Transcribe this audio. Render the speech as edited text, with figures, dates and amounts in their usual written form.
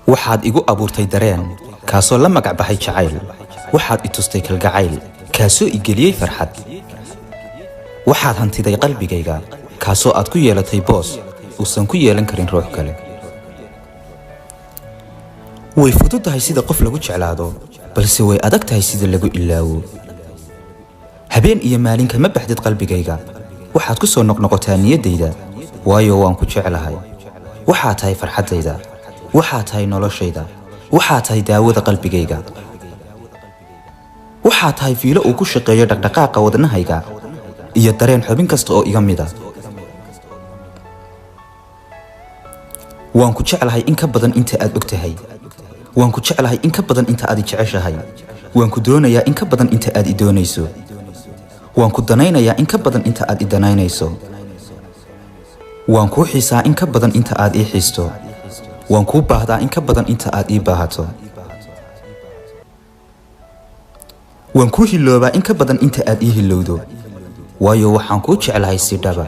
waxaad igu abuurtay dareen kaasoo la magac baxay jacayl waxaad i tustay kalgacayl kaasoo i geliyey farxad waxaad hantiday qalbigayga kaasoo aad ku yeelatay boos uusan ku yeelan karin ruux kale way fududahay sida qof lagu jeclaado balse way adag tahay sida lagu ilaawo habeen iyo maalin kama baxdid qalbigayga waxaad ku soo noqnoqotaa niyaddayda waayo waan ku jeclahay waxaad tahay farxaddayda waxaad tahay noloshayda waxaad tahay daawada qalbigayga waxaad tahay fiilo uu ku shaqeeyo dhaqdhaqaaqa wadnahayga iyo dareen xubin kasta oo iga mid ah waan ku jeclahay in ka badan inta aad og tahay waan ku jeclahay in ka badan inta aad i jeceshahay waan ku doonayaa in ka badan inta aad i doonayso waan ku danaynayaa in ka badan inta aad i danaynayso waan kuu xiisaa in ka badan inta aad ii xiisto waan kuu baahdaa in ka badan inta aad ii baahato waan kuu hiloobaa in ka badan inta aad ii hilowdo waayo waxaan kuu jeclahay si dhaba